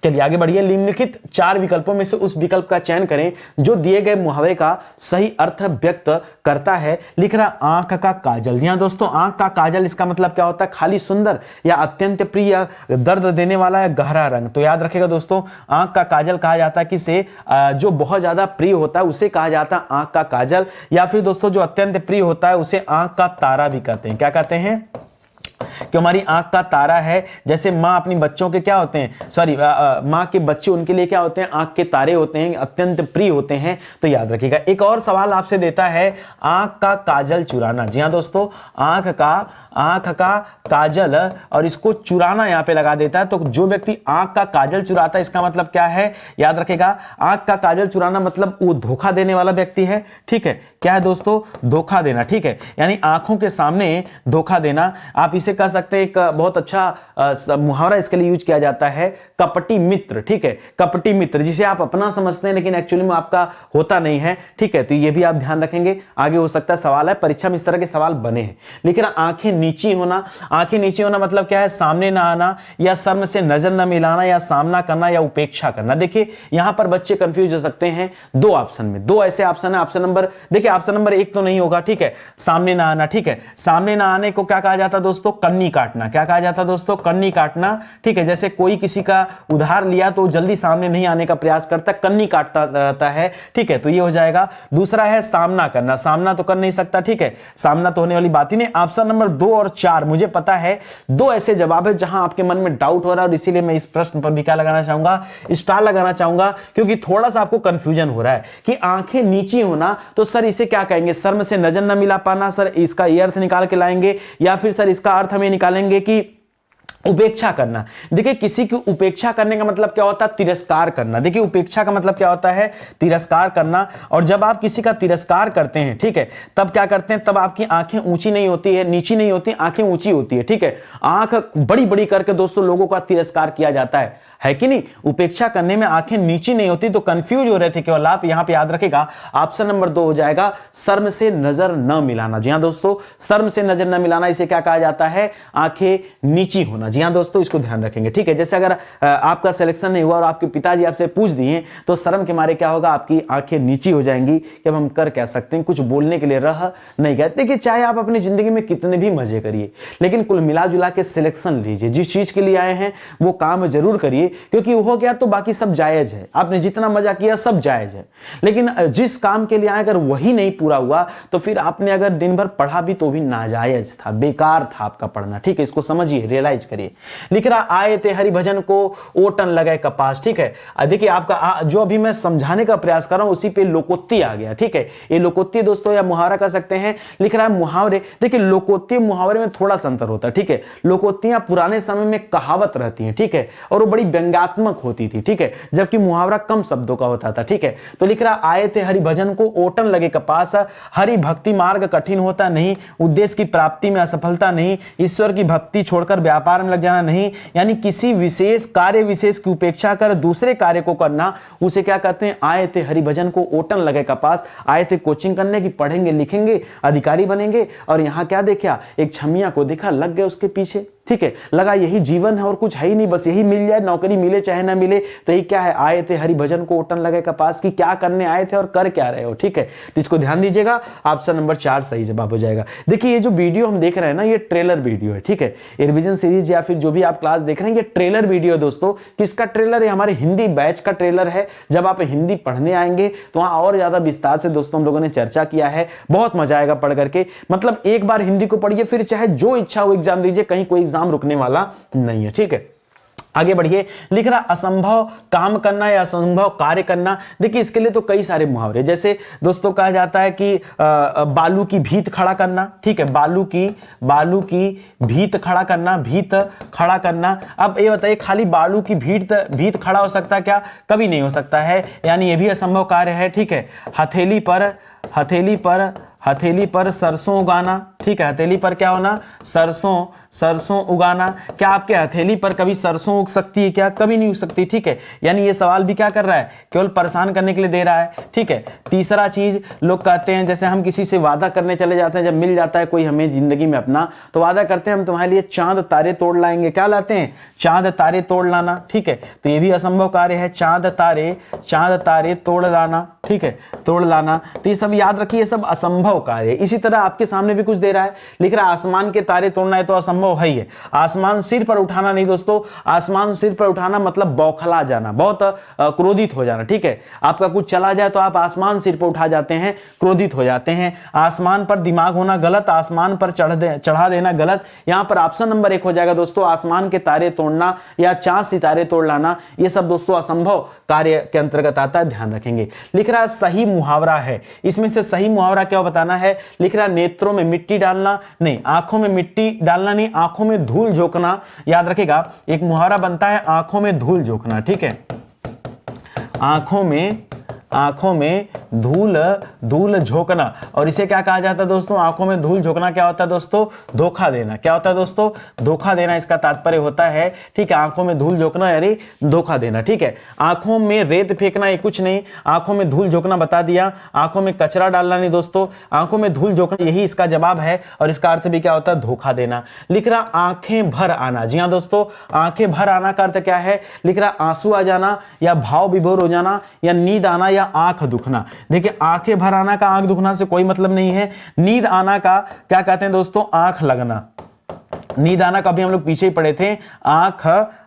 चलिए आगे बढ़िए। निम्नलिखित 4 विकल्पों में से उस विकल्प का चयन करें जो दिए गए मुहावरे का सही अर्थ व्यक्त करता है। लिख रहा आंख का काजल। जी हां दोस्तों, आंख का काजल इसका मतलब क्या होता है? खाली सुंदर, या अत्यंत प्रिय, या दर्द देने वाला, या गहरा रंग। तो याद रखेगा दोस्तों, आंख का काजल कहा जाता है किसे? जो बहुत ज्यादा प्रिय होता है उसे कहा जाता है आंख का काजल, या फिर दोस्तों जो अत्यंत प्रिय होता है उसे आंख का तारा भी कहते हैं। क्या कहते हैं? कि हमारी आंख का तारा है। जैसे माँ अपनी बच्चों के क्या होते हैं, सॉरी माँ के बच्चे उनके लिए क्या होते हैं, आंख के तारे होते हैं, अत्यंत प्रिय होते हैं। तो याद रखिएगा। एक और सवाल आपसे देता है, आंख का काजल चुराना। जी हाँ दोस्तों, आंख का काजल और इसको चुराना यहां पे लगा देता है। तो जो व्यक्ति आंख का काजल चुराता है इसका मतलब क्या है, याद रखेगा। आंख का काजल चुराना मतलब वो धोखा देने वाला व्यक्ति है। ठीक है, क्या है दोस्तों, धोखा देना। ठीक है, यानी आंखों के सामने धोखा देना। आप इसे कह सकते हैं, एक बहुत अच्छा मुहावरा इसके लिए यूज किया जाता है, कपटी मित्र। ठीक है, कपटी मित्र, जिसे आप अपना समझते हैं लेकिन एक्चुअली में आपका होता नहीं है। ठीक है, तो ये भी आप ध्यान रखेंगे। आगे हो सकता है सवाल है, परीक्षा में इस तरह के सवाल बने हैं। लेकिन आंखें नीची होना, आंखें नीची होना मतलब क्या है, सामने ना आना या शर्म से नजर न मिलाना या सामना करना या उपेक्षा करना। देखिए यहां पर बच्चे कंफ्यूज हो सकते हैं दो ऑप्शन में, दो ऐसे ऑप्शन है। ऑप्शन नंबर, देखिए ऑप्शन नंबर 1 तो नहीं होगा। ठीक है, सामने ना आना। ठीक है, सामने ना आने को क्या कहा जाता है दोस्तों, कन्नी काटना। क्या कहा जाता है दोस्तों, कन्नी काटना। ठीक है, जैसे कोई किसी का उधार लिया तो जल्दी सामने नहीं आने का प्रयास करता, कन्नी काटता रहता है। ठीक है, तो ये हो जाएगा। दूसरा है सामना करना, सामना तो कर नहीं सकता। ठीक है, सामना तो होने वाली बात ही नहीं। ऑप्शन नंबर 2 और 4 मुझे पता है, दो ऐसे जवाब है जहां आपके मन में डाउट हो रहा है और इसीलिए मैं इस प्रश्न पर भी क्या लगाना चाहूंगा, स्टार लगाना चाहूंगा, क्योंकि थोड़ा सा आपको कंफ्यूजन हो रहा है कि आंखें नीची होना, तो सर इसे क्या कहेंगे, शर्म से नजर न मिला पाना। सर इसका ये अर्थ निकाल के लाएंगे या फिर सर इसका अर्थ हमें निकालेंगे कि उपेक्षा करना। देखिए किसी की उपेक्षा करने का मतलब क्या होता है, तिरस्कार करना। देखिए उपेक्षा का मतलब क्या होता है, तिरस्कार करना। और जब आप किसी का तिरस्कार करते हैं, ठीक है, तब क्या करते हैं, तब आपकी आंखें ऊंची नहीं होती है, नीची नहीं होती, आंखें ऊंची होती है। ठीक है, आंख बड़ी बड़ी करके दोस्तों लोगों का तिरस्कार किया जाता है कि नहीं। उपेक्षा करने में आंखें नीची नहीं होती। तो कंफ्यूज हो रहे थे केवल आप, यहां पे याद रखेगा ऑप्शन नंबर 2 हो जाएगा, शर्म से नजर न मिलाना। जी हां दोस्तों, शर्म से नजर न मिलाना, इसे क्या कहा जाता है, आंखें नीची होना। जी हां दोस्तों, इसको ध्यान रखेंगे। ठीक है, जैसे अगर आपका सिलेक्शन नहीं हुआ और आपके पिताजी आपसे पूछ दिए तो शर्म के मारे क्या होगा, आपकी आंखें नीची हो जाएंगी कि अब हम कर क्या सकते हैं, कुछ बोलने के लिए रह नहीं गए। देखिए चाहे आप अपनी जिंदगी में कितने भी मजे करिए, लेकिन कुल मिला जुला के सिलेक्शन लीजिए। जिस चीज के लिए आए हैं वो काम जरूर करिए, क्योंकि हो गया तो बाकी सब जायज है। आपने जितना मजा किया सब जायज है, लेकिन जिस काम के लिए आए अगर वही नहीं पूरा हुआ तो फिर आपने अगर दिन भर पढ़ा भी तो भी नाजायज था, बेकार था आपका पढ़ना। ठीक है, इसको समझिए, रियलाइज करिए। लिख रहा, आए थे हरि भजन को ओटन लगे कपास। ठीक है, देखिए आपका जो अभी मैं समझाने का प्रयास कर रहा हूं उसी पे लोकोक्ति आ गया। ठीक है, ये लोकोक्ति दोस्तों या मुहावरा कह सकते हैं। लिख रहा है मुहावरे। देखिए लोकोक्ति मुहावरे में थोड़ा सा अंतर होता है। ठीक है, लोकोक्तियां पुराने समय में कहावत रहती हैं। ठीक है, और वो बड़ी व्यंग्यात्मक होती थी। ठीक है, जबकि मुहावरा कम शब्दों का होता था। ठीक है, तो लिख रहा, आए थे हरि भजन को ओटन लगे कपास। हरि भक्ति मार्ग कठिन होता नहीं, उद्देश्य की प्राप्ति में असफलता नहीं, ईश्वर की भक्ति छोड़कर व्यापार में लग जाना नहीं। यानी किसी विशेष कार्य विशेष की उपेक्षा कर दूसरे कार्य को करना, उसे क्या कहते हैं, आए थे हरि भजन को ओटन लगे कपास। आए थे कोचिंग करने की, पढ़ेंगे लिखेंगे अधिकारी बनेंगे, और यहां क्या देखा, एक छमिया को देखा, लग गए उसके पीछे। ठीक है, लगा यही जीवन है और कुछ है ही नहीं, बस यही मिल जाए, नौकरी मिले चाहे ना मिले, तो यही क्या है, आए थे हरि भजन को ओटन लगे कपास। की क्या करने आए थे और कर क्या रहे हो। ठीक है, तो इसको ध्यान दीजिएगा, ऑप्शन नंबर 4 सही जवाब हो जाएगा। देखिए ये जो वीडियो हम देख रहे हैं ना, ये ट्रेलर वीडियो है। ठीक है, रिवीजन सीरीज या फिर जो भी आप क्लास देख रहे हैं, ये ट्रेलर वीडियो है दोस्तों। किसका ट्रेलर है, हमारे हिंदी बैच का ट्रेलर है। जब आप हिंदी पढ़ने आएंगे तो वहां और ज्यादा विस्तार से दोस्तों हम लोगों ने चर्चा किया है। बहुत मजा आएगा पढ़ करके। मतलब एक बार हिंदी को पढ़िए, फिर चाहे जो इच्छा हो एग्जाम दीजिए, कहीं कोई एग्जाम रुकने वाला नहीं है। ठीक है, आगे बढ़िए। लिख रहा, असंभव काम करना या असंभव कार्य करना। देखिए इसके लिए तो कई सारे मुहावरे, जैसे दोस्तों कहा जाता है कि बालू की भीत खड़ा करना। ठीक है, बालू की भीत खड़ा करना, भीत खड़ा करना। अब ये बताइए, खाली बालू की भीत खड़ा हो सकता है क्या, कभी नहीं हो सकता है, यानी ये भी असंभव कार्य है। ठीक है, हथेली पर सरसों उगाना। ठीक है, हथेली पर क्या होना, सरसों उगाना। क्या आपके हथेली पर कभी सरसों उग सकती है क्या, कभी नहीं उग सकती। ठीक है, यानी ये सवाल भी क्या कर रहा है, केवल परेशान करने के लिए दे रहा है। ठीक है, तीसरा चीज लोग कहते हैं, जैसे हम किसी से वादा करने चले जाते हैं, जब मिल जाता है कोई हमें जिंदगी में अपना, तो वादा करते हैं हम तुम्हारे लिए चांद तारे तोड़ लाएंगे। क्या लाते हैं, चांद तारे तोड़ लाना। ठीक है, तो ये भी असंभव कार्य है, चांद तारे तोड़ लाना। ठीक है, तोड़ लाना। तो ये सब याद रखिए, सब असंभव असंभव कार्य है। इसी तरह आपके सामने भी कुछ दे रहा है, लिख रहा है आसमान के तारे तोड़ना है तो असंभव है ही है। आसमान सिर पर उठाना नहीं दोस्तों, आसमान सिर पर उठाना मतलब बौखला जाना, बहुत क्रोधित हो जाना, ठीक है। आपका कुछ चला जाए तो आप आसमान सिर पर उठा जाते हैं, क्रोधित हो जाते हैं। आसमान पर दिमाग होना गलत, आसमान पर चढ़ा देना गलत। यहां पर ऑप्शन नंबर 1 हो जाएगा दोस्तों, आसमान के तारे तोड़ना या चांद सितारे तोड़ लाना, ये सब दोस्तों असंभव कार्य के अंतर्गत आता है, ध्यान रखेंगे। लिख रहा सही मुहावरा है, इसमें से सही मुहावरा क्या बताना है। लिख रहा नेत्रों में मिट्टी डालना नहीं, आंखों में मिट्टी डालना नहीं, आंखों में धूल झोंकना। याद रखेगा एक मुहावरा बनता है आंखों में धूल झोंकना, ठीक है। आंखों में धूल झोंकना, और इसे क्या कहा जाता है दोस्तों, आंखों में धूल झोंकना क्या होता है दोस्तों, धोखा देना। क्या होता है दोस्तों, धोखा देना इसका तात्पर्य होता है, ठीक है। आंखों में धूल झोंकना यानी धोखा देना, ठीक है। आंखों में रेत फेंकना ये कुछ नहीं, आंखों में धूल झोंकना बता दिया। आंखों में कचरा डालना नहीं दोस्तों, आंखों में धूल झोंकना यही इसका जवाब है, और इसका अर्थ भी क्या होता है, धोखा देना। लिख रहा आंखें भर आना, जी हाँ दोस्तों, आंखें भर आना का अर्थ क्या है। लिख रहा आंसू आ जाना या भाव विभोर हो जाना या नींद आना या आंख दुखना। देखिए आंखें भर आना का आंख दुखना से कोई मतलब नहीं है। नींद आना का क्या कहते हैं दोस्तों, आंख लगना। नींद आना का भी हम लोग पीछे ही पढ़े थे।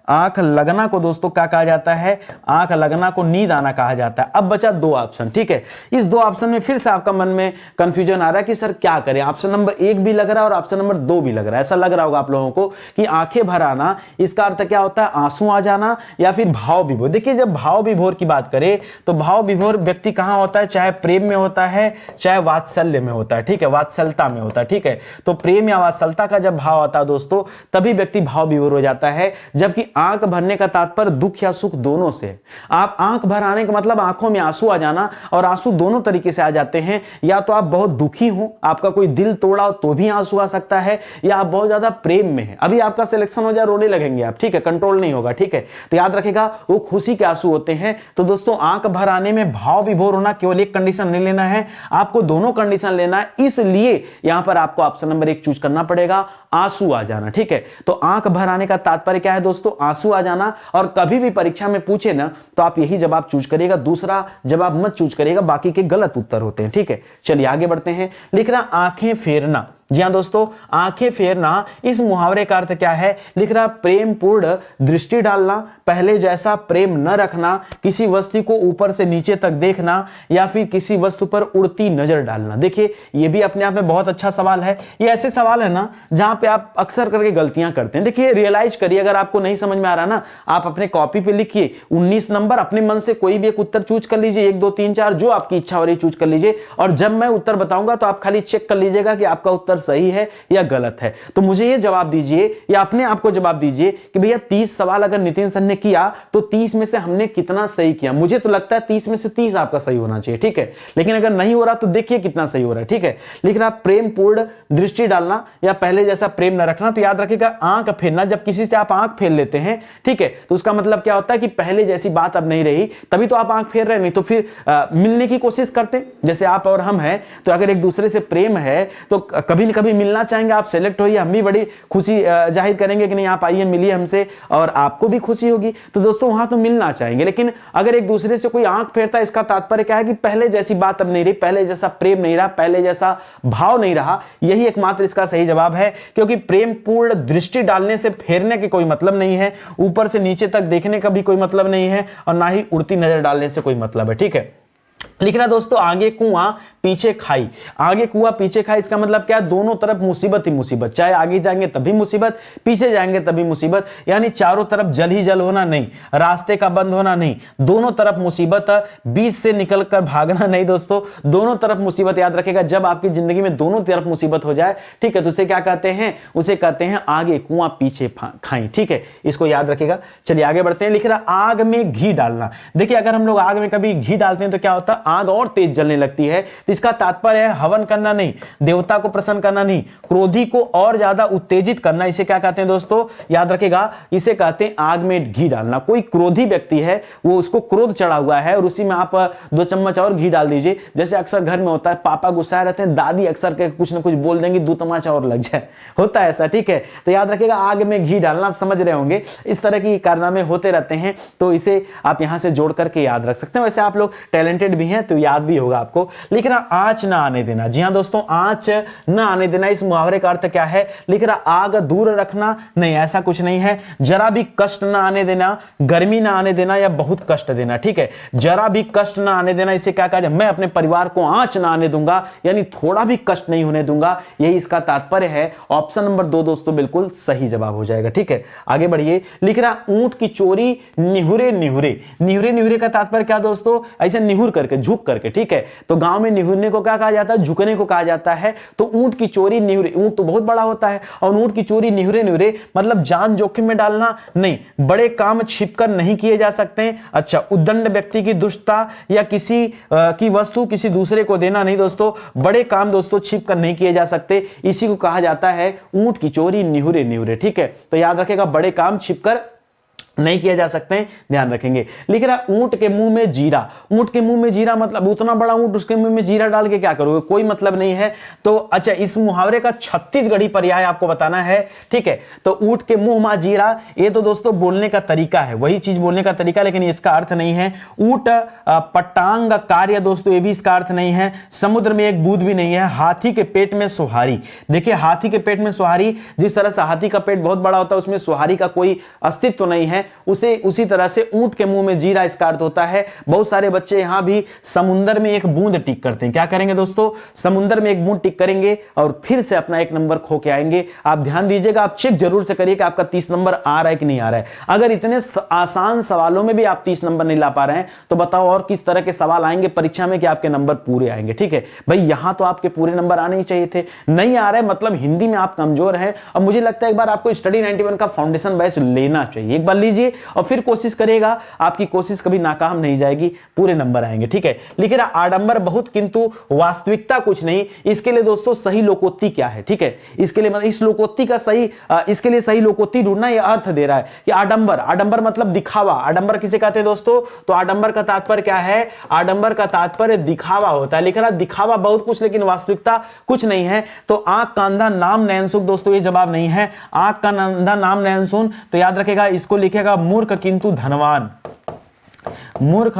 आंख लगना को दोस्तों क्या कहा जाता है, आंख लगना को नींद आना कहा जाता है। अब बचा 2 ऑप्शन, ठीक है। इस 2 ऑप्शन में फिर से आपका मन में कंफ्यूजन आ रहा है कि सर क्या करें, ऑप्शन नंबर 1 भी लग रहा है और ऑप्शन नंबर 2 भी लग रहा है। ऐसा लग रहा होगा आप लोगों को कि आंखें भर आना इसका अर्थ क्या होता है, आंसू आ जाना या फिर भाव विभोर। देखिए जब भाव विभोर की बात करें तो भाव विभोर व्यक्ति कहां होता है, चाहे प्रेम में होता है चाहे वात्सल्य में होता है, ठीक है, वात्सलता में होता है, ठीक है। तो प्रेम या वात्सलता का जब भाव आता है दोस्तों तभी व्यक्ति भाव विभोर हो जाता है। जबकि आंख भरने का तात्पर्य दुख या सुख दोनों से। आप आंख भर आने का मतलब आंखों में आंसू आ जाना, और आंसू दोनों तरीके से आ जाते हैं। या तो आप बहुत दुखी हो, आपका कोई दिल तोड़ा हो तो भी आंसू आ सकता है, या आप बहुत ज्यादा प्रेम में हैं, अभी आपका सिलेक्शन हो जाए रोने लगेंगे आप, ठीक है, कंट्रोल नहीं होगा, ठीक है। तो याद रखेगा वो खुशी के आंसू होते हैं। तो दोस्तों आंख भर आने में भाव विभोर होना केवल एक कंडीशन नहीं लेना है, आपको दोनों कंडीशन लेना है। इसलिए यहां पर आपको ऑप्शन नंबर 1 चूज करना पड़ेगा, आंसू आ जाना, ठीक है। तो आंख भर आने का तात्पर्य क्या है दोस्तों, आंसू आ जाना। और कभी भी परीक्षा में पूछे ना तो आप यही जवाब चूज करिएगा, दूसरा जवाब मत चूज करिएगा, बाकी के गलत उत्तर होते हैं, ठीक है। चलिए आगे बढ़ते हैं। लिख रहा आंखें फेरना, जी हां दोस्तों, आंखें फेरना इस मुहावरे का अर्थ क्या है। लिख रहा प्रेम पूर्ण दृष्टि डालना, पहले जैसा प्रेम न रखना, किसी वस्तु को ऊपर से नीचे तक देखना, या फिर किसी वस्तु पर उड़ती नजर डालना। देखिए ये भी अपने आप में बहुत अच्छा सवाल है। ये ऐसे सवाल है ना जहां पे आप अक्सर करके गलतियां करते हैं। देखिए रियलाइज करिए, अगर आपको नहीं समझ में आ रहा ना, आप अपने कॉपी पे लिखिए 19 नंबर, अपने मन से कोई भी एक उत्तर चूज कर लीजिए, 1 2 3 4 जो आपकी इच्छा हो रही चूज कर लीजिए, और जब मैं उत्तर बताऊंगा तो आप खाली चेक कर लीजिएगा कि आपका उत्तर सही है या गलत है। तो मुझे ये जवाब दीजिए या अपने आप को जवाब दीजिए कि भैया 30 सवाल अगर नितिन सर ने किया तो 30 में से हमने कितना सही किया। मुझे तो लगता है 30 में से 30 आपका सही होना चाहिए, ठीक है। लेकिन अगर नहीं हो रहा तो देखिए कितना सही हो रहा है, ठीक है। लिख रहा प्रेम पूर्ण दृष्टि डालना या पहले जैसा प्रेम न रखना। तो याद रखिएगा आंख फेरना, जब किसी से आप आंख फेर लेते हैं, ठीक है, तो उसका मतलब क्या होता है कि पहले जैसी बात अब नहीं रही, तभी तो आप आंख फेर रहे, नहीं तो फिर मिलने की कोशिश करते। जैसे आप और हम हैं, तो अगर एक दूसरे से प्रेम है तो कभी न कभी मिलना चाहेंगे, आप सेलेक्ट होइए, हम भी बड़ी खुशी जाहिर करेंगे कि नहीं आप आइए मिलिए हमसे, और आपको भी खुशी होगी। तो दोस्तों वहां तो मिलना चाहेंगे। लेकिन अगर एक दूसरे से कोई आंख फेरता है, इसका तात्पर्य क्या है कि पहले जैसी बात अब नहीं रही, पहले जैसा प्रेम नहीं रहा, पहले जैसा भाव नहीं रहा। यही एकमात्र इसका सही जवाब है, क्योंकि प्रेम पूर्ण दृष्टि डालने से फेरने के कोई मतलब नहीं है, ऊपर से नीचे तक देखने का भी कोई मतलब नहीं है, और ना ही उड़ती नजर डालने से कोई मतलब है, ठीक है। लिखना दोस्तों आगे कुआं पीछे खाई, आगे कुआं पीछे खाई इसका मतलब क्या है, दोनों तरफ मुसीबत ही मुसीबत, चाहे आगे जाएंगे तभी मुसीबत, पीछे जाएंगे तभी मुसीबत। यानी चारों तरफ जल ही जल होना नहीं, रास्ते का बंद होना नहीं, दोनों तरफ मुसीबत, बीच से निकलकर भागना नहीं दोस्तों, दोनों तरफ मुसीबत। याद रखेगा जब आपकी जिंदगी में दोनों तरफ मुसीबत हो जाए, ठीक है, तो उसे क्या कहते हैं, उसे कहते हैं आगे कुआं पीछे खाई, ठीक है, इसको याद रखेगा। चलिए आगे बढ़ते हैं। लिख रहा आग में घी डालना। देखिए अगर हम लोग आग में कभी घी डालते हैं तो क्या होता है, आग और तेज जलने लगती है। तो इसका तात्पर्य है हवन करना नहीं, देवता को प्रसन्न करना नहीं, क्रोधी को और ज्यादा उत्तेजित करना। इसे क्या कहते हैं दोस्तों, याद रखेगा, इसे कहते हैं आग में घी डालना। कोई क्रोधी व्यक्ति है, वो उसको क्रोध चढ़ा हुआ है और उसी में आप 2 चम्मच और घी डाल दीजिए। जैसे अक्सर घर में होता है, पापा गुस्साए रहते हैं, दादी अक्सर के कुछ ना कुछ बोल देंगे, 2 तमाचा और लग जाए, होता है ऐसा, ठीक है। तो याद रखेगा आग में घी डालना, आप समझ रहे होंगे, इस तरह की कारनामे होते रहते हैं। तो इसे आप यहां से जोड़ करके याद रख सकते हैं। वैसे आप लोग टैलेंटेड भी हैं, है तो याद भी होगा आपको। लिख रहा आंच ना आने देना। जी हाँ दोस्तों, आंच ना आने देना, इस मुहावरे का अर्थ क्या है? लिख रहा आग दूर रखना, नहीं ऐसा कुछ नहीं है। जरा भी कष्ट ना आने देना, गर्मी ना आने देना या बहुत कष्ट देना। ठीक है, जरा भी कष्ट ना आने देना, इसे क्या कहा जाए? मैं अपने परिवार को आंच ना आने दूंगा, यानी थोड़ा भी कष्ट नहीं होने दूंगा, यही इसका तात्पर्य है। ऑप्शन नंबर 2 दोस्तों बिल्कुल सही जवाब हो जाएगा। ठीक है, आगे बढ़िए। लिख रहा ऊंट की चोरी निहुरे निहुरे। निहुरे निहुरे का तात्पर्य क्या दोस्तों? ऐसे निहुर करके, झुक करके। ठीक है, तो गांव में निहुरने को क्या कहा जाता है? झुकने को कहा जाता है। तो ऊंट की चोरी निहुरे, ऊंट तो बहुत बड़ा होता है, और ऊंट की चोरी निहुरे निहुरे मतलब जान जोखिम में डालना नहीं, बड़े काम छिपकर नहीं किए जा सकते। अच्छा, उद्दंड व्यक्ति की दुष्टता या किसी की वस्तु किसी दूसरे को देना नहीं दोस्तों, बड़े काम दोस्तों छिपकर नहीं किए जा सकते, इसी को कहा जाता है ऊंट की चोरी निहुरे निहुरे। ठीक है, तो याद रखेगा, बड़े काम छिपकर नहीं किया जा सकते हैं, ध्यान रखेंगे। लिख रहा ऊंट के मुंह में जीरा। ऊंट के मुंह में जीरा मतलब उतना बड़ा ऊंट, उसके मुंह में जीरा डाल के क्या करोगे? कोई मतलब नहीं है। तो अच्छा, इस मुहावरे का छत्तीसगढ़ी पर्याय आपको बताना है। ठीक है, तो ऊंट के मुंह में जीरा, ये तो दोस्तों बोलने का तरीका है, वही चीज बोलने का तरीका, लेकिन इसका अर्थ नहीं है। ऊंट पटांग कार्य दोस्तों, ये भी इसका अर्थ नहीं है। समुद्र में एक बूंद भी नहीं है। हाथी के पेट में सुहारी। देखिए, हाथी के पेट में सुहारी, जिस तरह से हाथी का पेट बहुत बड़ा होता है, उसमें सुहारी का कोई अस्तित्व तो नहीं है, उसे उसी तरह से ऊंट के मुंह में जीरा इसका अर्थ होता है। बहुत सारे बच्चे यहां भी समुंदर में एक बूंद टिक करते हैं। क्या करेंगे दोस्तों? समुंदर में एक बूंद टिक करेंगे और फिर से अपना 1 नंबर खो के आएंगे। आप ध्यान दीजिएगा, आप चेक जरूर से करिए कि आपका 30 नंबर आ रहा है कि नहीं आ रहा है। अगर इतने आसान सवालों में भी आप 30 नंबर नहीं ला पा रहे हैं तो बताओ और किस तरह के सवाल आएंगे परीक्षा में कि आपके नंबर पूरे आएंगे। ठीक है भाई, यहां तो आपके पूरे नंबर आने ही चाहिए थे, नहीं आ रहे मतलब हिंदी में आप कमजोर हैं। और मुझे लगता है एक बार आपको स्टडी 91 का फाउंडेशन बैच लेना चाहिए, एक बार लीजिए और फिर कोशिश करेगा, आपकी कोशिश कभी नाकाम नहीं जाएगी, पूरे नंबर आएंगे। ठीक है, लिख रहा आडंबर बहुत किंतु वास्तविकता कुछ नहीं। इसके लिए दोस्तों सही लोकोक्ति क्या है? ठीक है, इसके लिए मतलब इस लोकोक्ति का सही, इसके लिए सही लोकोक्ति ढूंढना, यह अर्थ दे रहा है कि आडंबर, आडंबर मतलब दिखावा। आडंबर किसे कहते हैं दोस्तों? तो आडंबर का तात्पर्य क्या है? आडंबर का तात्पर्य दिखावा होता है। लिख रहा दिखावा बहुत कुछ लेकिन वास्तविकता कुछ नहीं है। तो आंख का अंधा नाम नयन सुख, दोस्तों ये जवाब नहीं है। आंख का अंधा नाम नयन सुन, तो याद रखेगा इसको लिखेगा मूर्ख किंतु धनवान। मूर्ख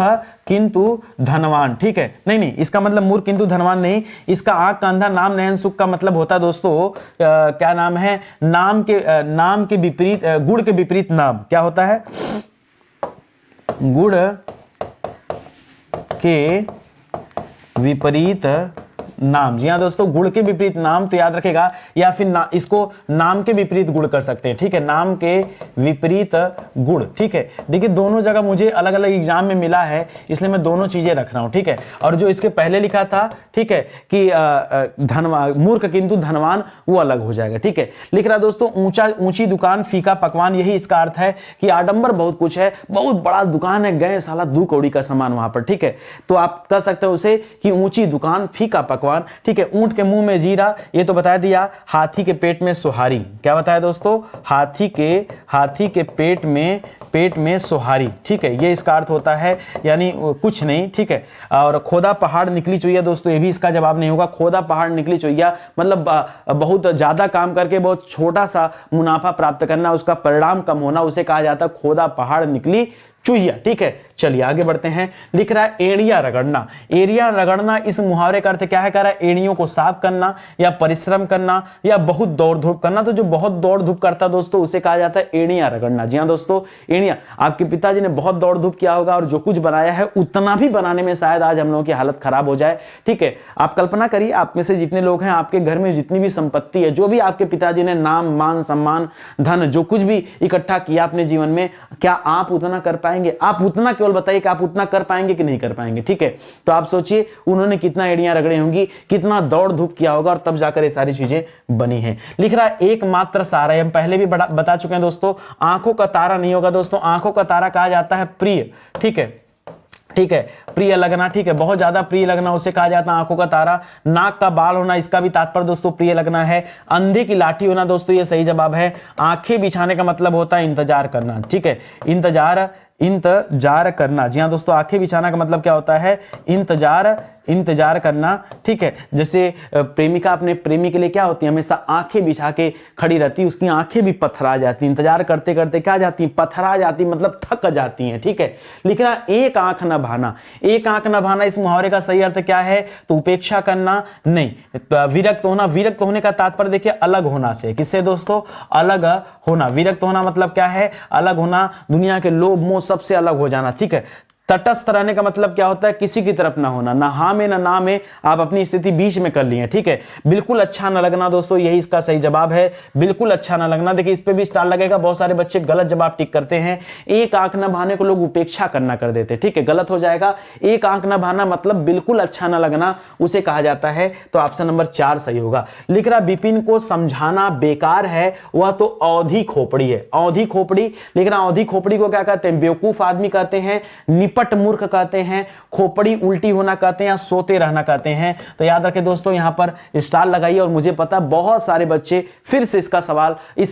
किंतु धनवान। ठीक है, नहीं, इसका मतलब मूर्ख किंतु धनवान नहीं, इसका आंख का अंधा नाम नयन सुख का मतलब होता है दोस्तों क्या नाम है? नाम के विपरीत, गुड़ के विपरीत नाम क्या होता है? गुड़ के विपरीत नाम। जी हाँ दोस्तों, गुड़ के विपरीत नाम, तो याद रखेगा, या फिर इसको नाम के विपरीत गुड़ कर सकते हैं। ठीक है, नाम के विपरीत गुड़। ठीक है, देखिए दोनों जगह मुझे अलग अलग एग्जाम में मिला है, इसलिए मैं दोनों चीजें रख रहा हूं। ठीक है, और जो इसके पहले लिखा था, ठीक है, कि मूर्ख किंतु धनवान, वो अलग हो जाएगा। ठीक है, लिख रहा दोस्तों ऊंची दुकान फीका पकवान, यही इसका अर्थ है कि आडंबर बहुत कुछ है, बहुत बड़ा दुकान है, गए साला 2 कौड़ी का सामान वहां पर। ठीक है, तो आप कह सकते हो उसे कि ऊंची दुकान फीका पकवान। ठीक है, ऊंट के मुंह में जीरा, ये तो बता दिया। हाथी के पेट में सुहारी, क्या बताया दोस्तों? हाथी के पेट में सुहारी। ठीक है, ये इसका अर्थ होता है, यानी कुछ नहीं। ठीक है, और खोदा पहाड़ निकली चुईया, दोस्तों ये भी इसका जवाब नहीं होगा। खोदा पहाड़ निकली चुईया मतलब बहुत ज्यादा काम करके बहुत छोटा सा मुनाफा प्राप्त करना, उसका परिणाम कम होना, उसे कहा जाता है खोदा पहाड़ निकली चूहिया। ठीक है, चलिए आगे बढ़ते हैं। लिख रहा है एड़िया रगड़ना। एड़िया रगड़ना, इस मुहावरे का अर्थ क्या है? कह रहा है एड़ियों को साफ करना या परिश्रम करना या बहुत दौड़ धूप करना। तो जो बहुत दौड़ धूप करता दोस्तों, उसे कहा जाता है एड़िया रगड़ना। जी हाँ दोस्तों, एड़िया, आपके पिताजी ने बहुत दौड़ धूप किया होगा और जो कुछ बनाया है उतना भी बनाने में शायद आज हम लोगों की हालत खराब हो जाए। ठीक है, आप कल्पना करिए, आप में से जितने लोग हैं, आपके घर में जितनी भी संपत्ति है, जो भी आपके पिताजी ने नाम मान सम्मान धन जो कुछ भी इकट्ठा किया अपने जीवन में, क्या आप उतना कर पाएंगे? आप उतना केवल बताइए कि आप उतना कर पाएंगे कि नहीं कर पाएंगे। ठीक है, तो आप सोचिए उन्होंने कितना एड़ियां रगड़ी होंगी, कितना दौड़ धूप किया होगा, और तब जाकर ये सारी चीजें बनी हैं। लिख रहा है एकमात्र सहारा, हम पहले भी बता चुके हैं दोस्तों, आंखों का तारा नहीं होगा दोस्तों, आंखों का तारा कहा जाता है प्रिय। ठीक है, ठीक है, प्रिय लगना। ठीक है, बहुत ज्यादा प्रिय लगना, उसे कहा जाता है आंखों का तारा। नाक का बाल होना, इसका भी तात्पर्य दोस्तों प्रिय लगना है। अंधे की लाठी होना, दोस्तों ये सही जवाब है। आंखें बिछाने का मतलब होता है इंतजार करना। ठीक है, इंतजार करना। जी हाँ दोस्तों, आंखें बिछाना का मतलब क्या होता है? इंतजार इंतजार करना, ठीक है। जैसे प्रेमिका अपने प्रेमी के लिए क्या होती है, हमेशा आंखें बिछा के खड़ी रहती है, उसकी आंखें भी पथरा जाती, इंतजार करते करते क्या जाती, पथरा जाती, मतलब थक जाती हैं, ठीक है। लिखना एक आंख न भाना। एक आंख न भाना इस मुहावरे का सही अर्थ क्या है, तो उपेक्षा करना नहीं, तो विरक्त होना। विरक्त होने का तात्पर्य देखिए अलग होना से, किससे दोस्तों, अलग होना। विरक्त होना मतलब क्या है, अलग होना, दुनिया के लोभ मोह सबसे अलग हो जाना, ठीक है। तटस्थ रहने का मतलब क्या होता है, किसी की तरफ ना होना, ना हाँ में ना ना में, आप अपनी स्थिति बीच में कर लिए, ठीक है। बिल्कुल अच्छा ना लगना दोस्तों, यही इसका सही जवाब है, बिल्कुल अच्छा ना लगना। देखिए इस पे भी स्टार लगेगा, बहुत सारे बच्चे गलत जवाब टिक करते हैं। एक आंख ना भाने को लोग उपेक्षा करना कर देते, ठीक है, गलत हो जाएगा। एक आंख ना भाना मतलब बिल्कुल अच्छा ना लगना, उसे कहा जाता है, तो ऑप्शन नंबर 4 सही होगा। लिख रहा विपिन को समझाना बेकार है, वह तो औधी खोपड़ी है। औधी खोपड़ी, लिख रहा औधी खोपड़ी को क्या कहते हैं, बेवकूफ आदमी कहते हैं, निपट मूर्ख कहते हैं, खोपड़ी उल्टी होना कहते हैं, या सोते रहना कहते हैं। तो याद रखें दोस्तों, यहां पर स्टार लगाइए। और मुझे पता बहुत सारे बच्चे फिर से इस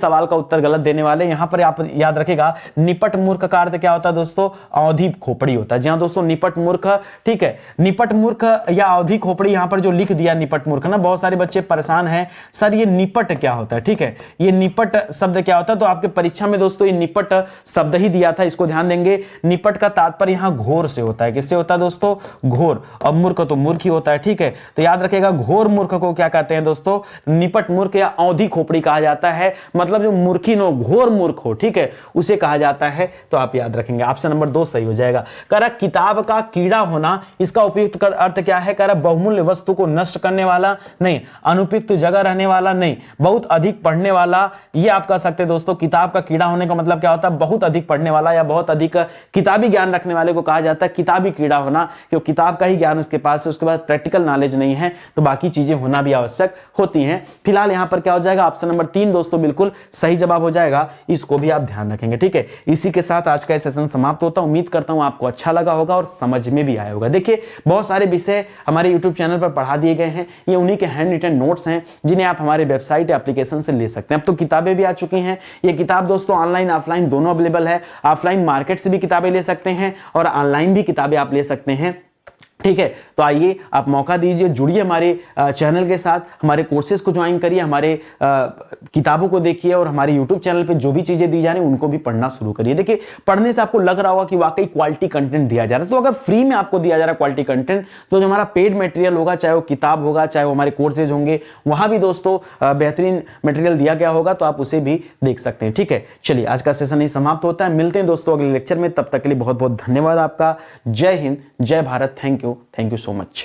सवाल का उत्तर गलत देने वाले। यहां पर आप याद रखेगा, निपट मूर्ख का अर्थ क्या होता है दोस्तों, औधी खोपड़ी होता है। जी हां दोस्तों, निपट मूर्ख, ठीक है, निपट मूर्ख या औधी खोपड़ी यहां पर जो लिख दिया निपट मूर्ख ना, बहुत सारे बच्चे परेशान हैं, सर ये निपट क्या होता है, ठीक है, ये निपट शब्द क्या होता है। तो आपके परीक्षा में दोस्तों ये निपट शब्द ही दिया था, इसको ध्यान देंगे। निपट का तात्पर्य यहां घोर से होता है, किससे होता है दोस्तों, घोर। और मूर्ख तो मूर्ख ही होता है, ठीक है। तो याद रखिएगा, घोर मूर्ख को क्या कहते हैं दोस्तों, निपट मूर्ख या औधी खोपड़ी कहा जाता है, मतलब जो मूर्खीन हो, घोर मूर्ख हो, ठीक है, उसे कहा जाता है। तो आप याद रखेंगे, ऑप्शन नंबर 2 सही हो जाएगा। कह रहा किताब का कीड़ा होना, इसका उपयुक्त अर्थ क्या है, कह रहा बहुमूल्य वस्तु को नष्ट करने वाला नहीं, अनुपयुक्त जगह रहने वाला नहीं, बहुत अधिक पढ़ने वाला, ये आप कह सकते हैं दोस्तों। किताब का कीड़ा होने का मतलब क्या होता है, बहुत अधिक पढ़ने वाला या बहुत अधिक किताबी ज्ञान रखने वाले को कहा जाता है किताबी कीड़ा होना, क्योंकि किताब का ही ज्ञान उसके पास है, उसके बाद प्रैक्टिकल नॉलेज नहीं है, तो बाकी चीजें होना भी आवश्यक होती हैं। फिलहाल यहां पर क्या हो जाएगा, ऑप्शन नंबर 3 दोस्तों बिल्कुल सही जवाब हो जाएगा, इसको भी आप ध्यान रखेंगे, ठीक है। इसी के साथ आज का सेशन समाप्त होता है। उम्मीद करता हूं आपको अच्छा लगा होगा और समझ में भी आया होगा। देखिए बहुत सारे विषय हमारे यूट्यूब चैनल पर पढ़ा दिए गए हैं, ये उन्हीं के हैंड रिटन नोट्स हैं, जिन्हें आप हमारे वेबसाइट एप्लीकेशन से ले सकते हैं। अब तो किताबें भी आ चुकी हैं, ये किताब दोस्तों ऑनलाइन ऑफलाइन दोनों अवेलेबल है। ऑफलाइन मार्केट से भी किताबें ले सकते हैं और ऑनलाइन भी किताबें आप ले सकते हैं, ठीक है। तो आइए आप मौका दीजिए, जुड़िए हमारे चैनल के साथ, हमारे कोर्सेज को ज्वाइन करिए, हमारे किताबों को देखिए और हमारे यूट्यूब चैनल पे जो भी चीजें दी जा रही हैं उनको भी पढ़ना शुरू करिए। देखिए पढ़ने से आपको लग रहा होगा कि वाकई क्वालिटी कंटेंट दिया जा रहा है, तो अगर फ्री में आपको दिया जा रहा है क्वालिटी कंटेंट, तो जो हमारा पेड मटेरियल होगा, चाहे वो किताब होगा, चाहे वो हमारे कोर्सेज होंगे, वहां भी दोस्तों बेहतरीन मटेरियल दिया गया होगा, तो आप उसे भी देख सकते हैं, ठीक है। चलिए आज का सेशन यही समाप्त होता है, मिलते हैं दोस्तों अगले लेक्चर में, तब तक के लिए बहुत बहुत धन्यवाद आपका। जय हिंद, जय Bharat, thank you so much।